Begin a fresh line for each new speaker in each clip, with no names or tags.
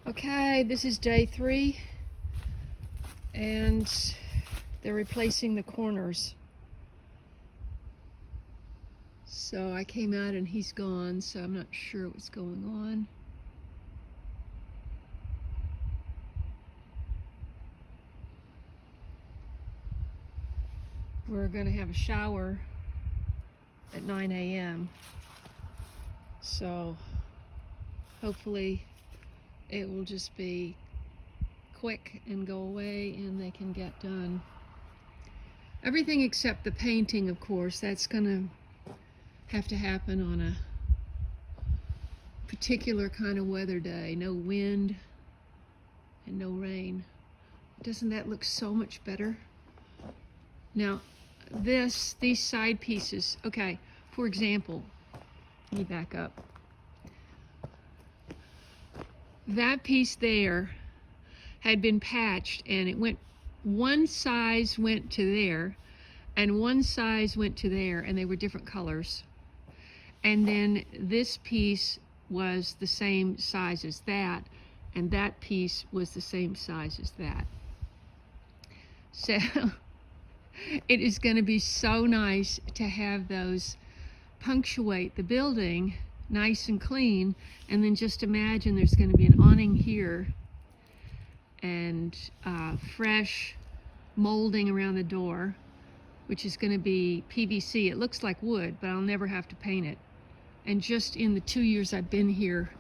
Okay, this is day 3, and they're replacing the corners. So I came out and he's gone, so I'm not sure what's going on. We're going to have a shower at 9 a.m. So hopefully it will just be quick and go away and they can get done. Everything except the painting, of course, that's going to have to happen on a particular kind of weather day. No wind and no rain. Doesn't that look so much better? Now, these side pieces, okay, for example, let me back up. That piece there had been patched, and it went, one size went to there, and one size went to there, and they were different colors. And then this piece was the same size as that, and that piece was the same size as that. So it is going to be so nice to have those punctuate the building nice and clean, and then just imagine there's going to be an awning here and fresh molding around the door, which is going to be PVC. It looks like wood, but I'll never have to paint it. And just in the 2 years I've been here,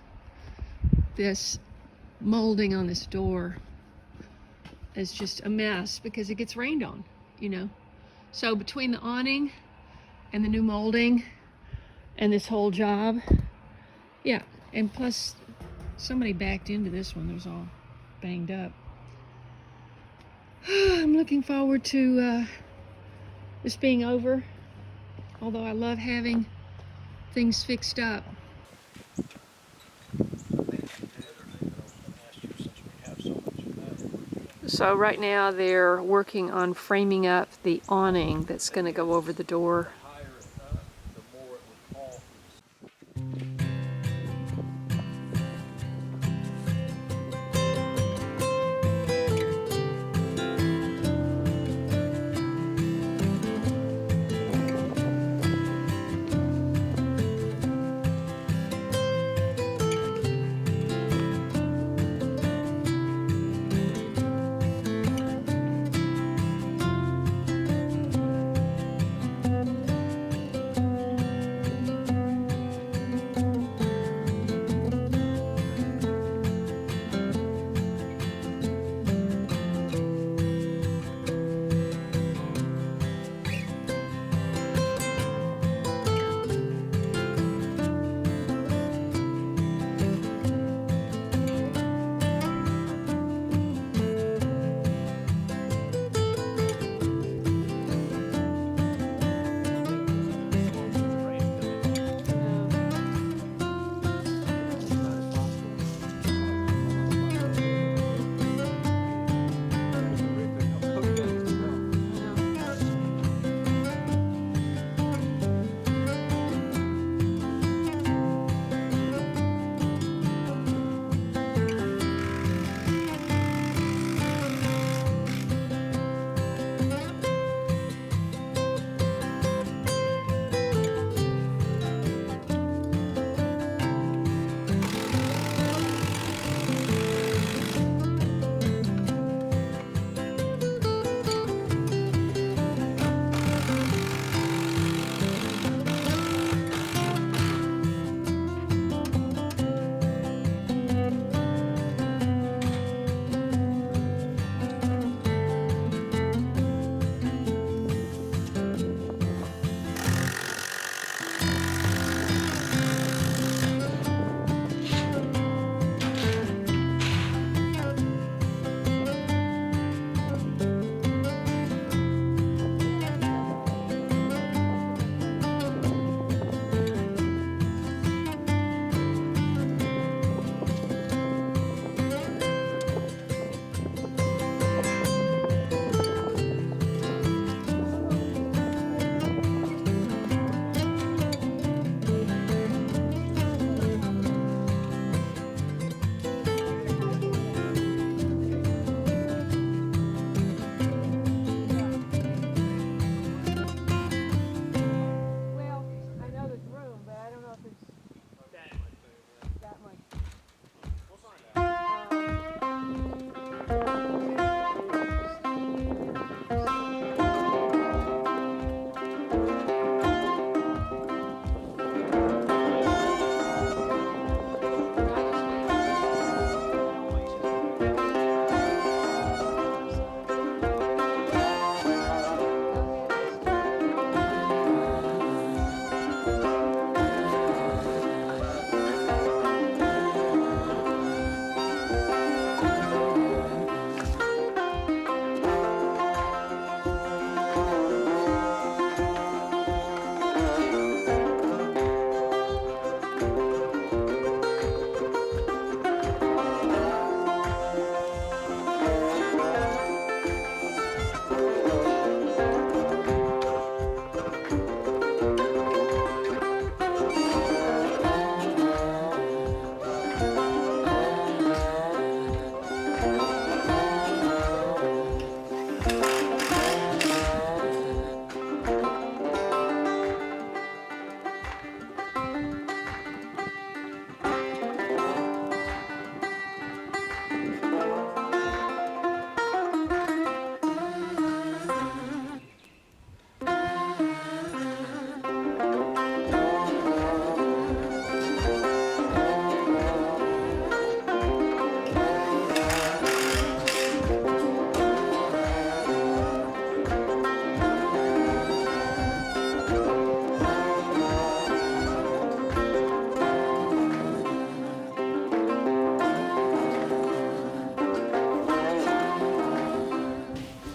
this molding on this door is just a mess because it gets rained on, you know. So between the awning and the new molding and this whole job, yeah, and plus somebody backed into this one. It was all banged up. I'm looking forward to this being over, although I love having things fixed up. So right now they're working on framing up the awning that's going to go over the door.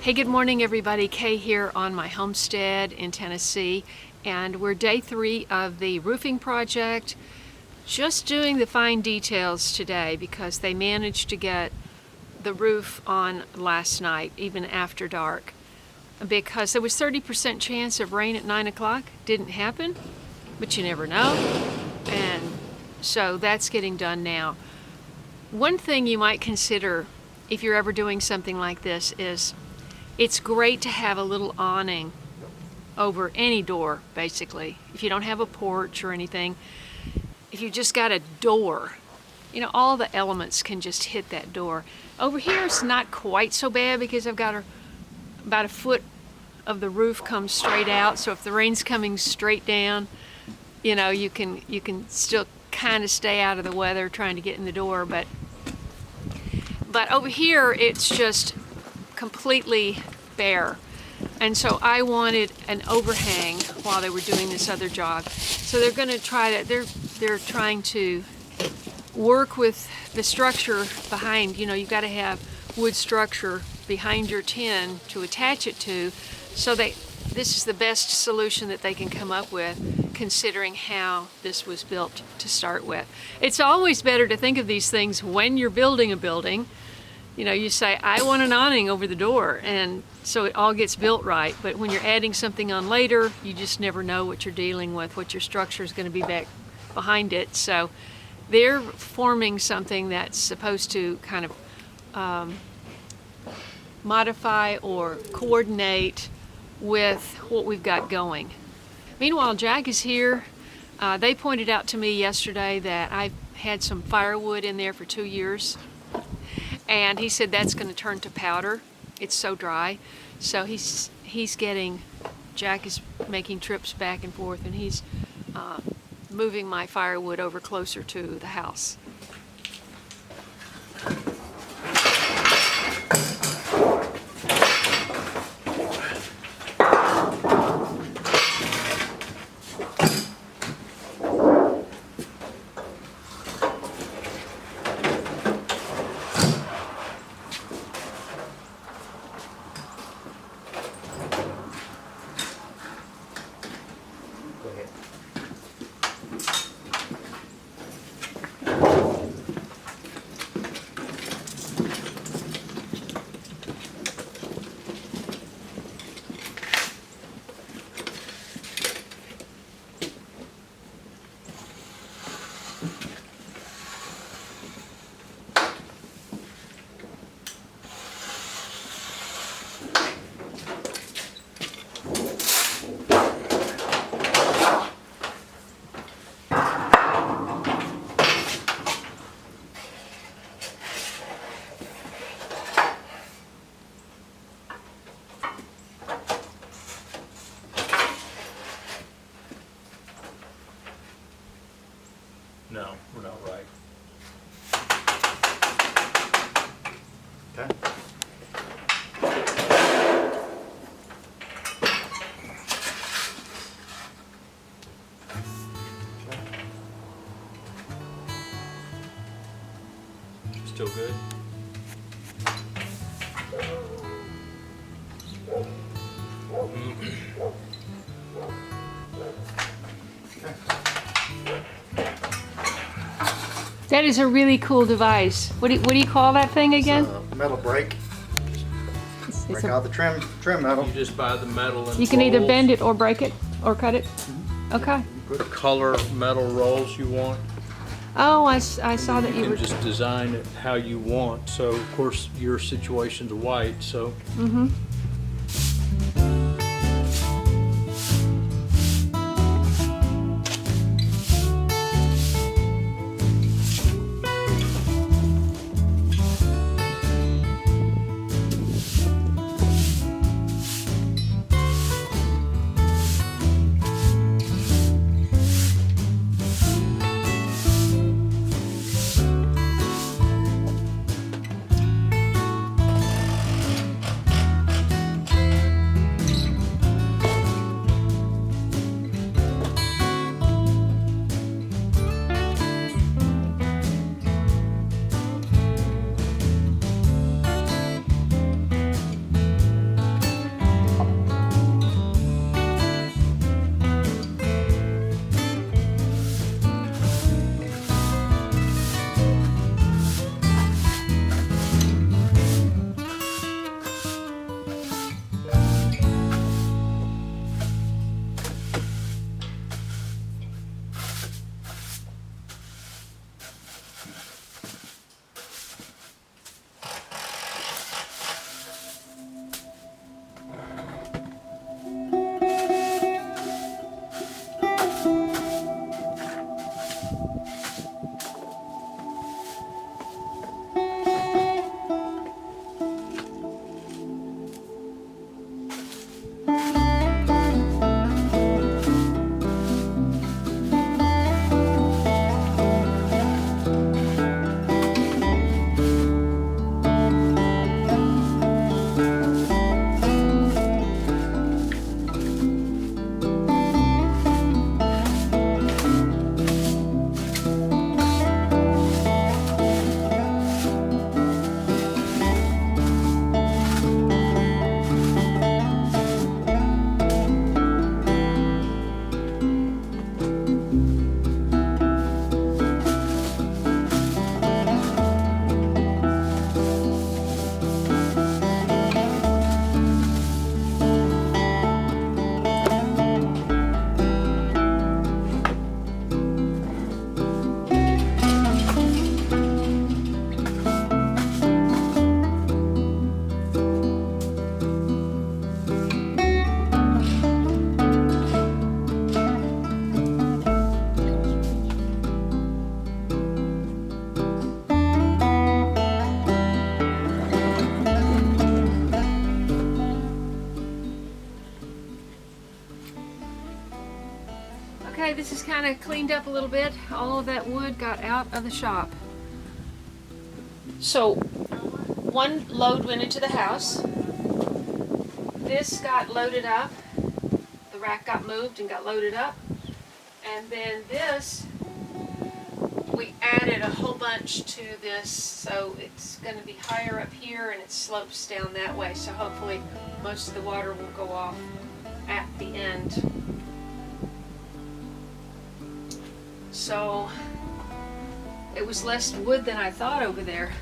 Hey, good morning everybody. Kay here on my homestead in Tennessee, and we're day 3 of the roofing project. Just doing the fine details today because they managed to get the roof on last night, even after dark. Because there was 30% chance of rain at 9 o'clock. Didn't happen, but you never know. And so that's getting done now. One thing you might consider if you're ever doing something like this is it's great to have a little awning over any door, basically. If you don't have a porch or anything, if you just got a door, you know, all the elements can just hit that door. Over here it's not quite so bad because I've got about a foot of the roof comes straight out, so if the rain's coming straight down, you know, you can still kind of stay out of the weather trying to get in the door, but over here it's just completely bare. And so I wanted an overhang while they were doing this other job. So they're going to try to, they're trying to work with the structure behind. You know, you've got to have wood structure behind your tin to attach it to. So this is the best solution that they can come up with, considering how this was built to start with. It's always better to think of these things when you're building a building. You know, you say, I want an awning over the door, and so it all gets built right. But when you're adding something on later, you just never know what you're dealing with, what your structure is going to be back behind it. So they're forming something that's supposed to kind of modify or coordinate with what we've got going. Meanwhile, Jack is here. They pointed out to me yesterday that I've had some firewood in there for 2 years. And he said that's going to turn to powder. It's so dry. So Jack is making trips back and forth, and he's moving my firewood over closer to the house.
No, we're not right.
Okay.
Still good?
That is a really cool device. What do you call that thing again?
It's a metal brake. Break out the trim metal.
You just buy the metal and
You can either
rolls,
bend it or break it or cut it. Okay.
the color metal rolls you want.
Oh, I saw that
You
you
can
were.
just design it how you want. So of course your situation's white, so
Mm-hmm. this is kind of cleaned up a little bit. All of that wood got out of the shop. So one load went into the house. This got loaded up. The rack got moved and got loaded up. And then this, we added a whole bunch to this, so it's going to be higher up here and it slopes down that way. So hopefully most of the water will go off at the end. So it was less wood than I thought over there.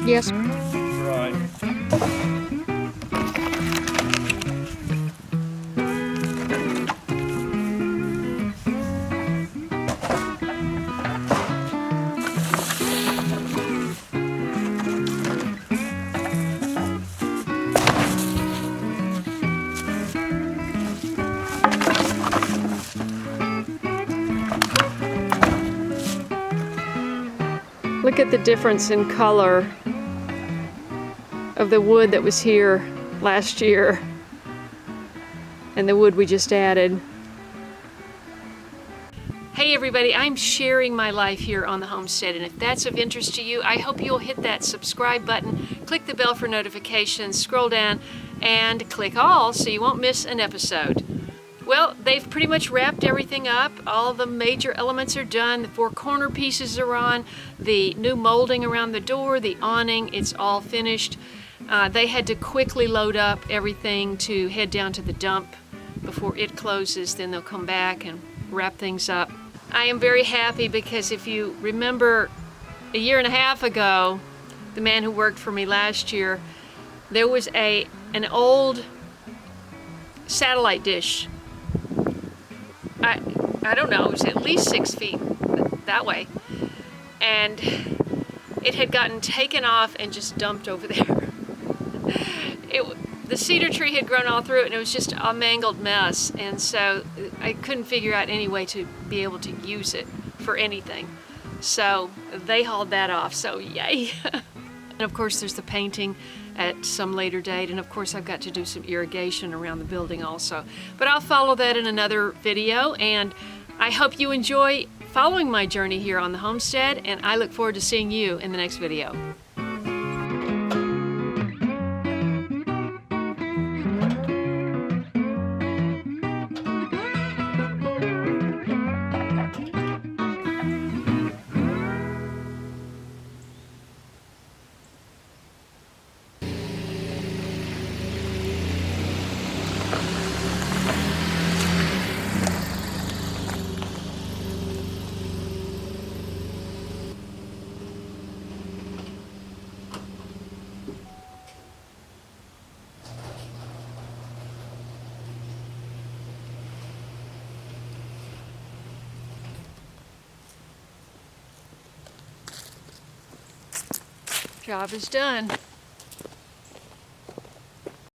Yes.
Right.
Look at the difference in color of the wood that was here last year and the wood we just added. Hey everybody, I'm sharing my life here on the homestead, and if that's of interest to you, I hope you'll hit that subscribe button, click the bell for notifications, scroll down, and click all so you won't miss an episode. Well, they've pretty much wrapped everything up. All the major elements are done. The 4 corner pieces are on. The new molding around the door, the awning, it's all finished. They had to quickly load up everything to head down to the dump before it closes. Then they'll come back and wrap things up. I am very happy because if you remember a year and a half ago, the man who worked for me last year, there was an old satellite dish. I don't know, it was at least 6 feet that way. And it had gotten taken off and just dumped over there. The cedar tree had grown all through it and it was just a mangled mess. And so I couldn't figure out any way to be able to use it for anything. So they hauled that off, so yay. And of course there's the painting at some later date, and of course I've got to do some irrigation around the building also. But I'll follow that in another video, and I hope you enjoy following my journey here on the homestead, and I look forward to seeing you in the next video. Job is done.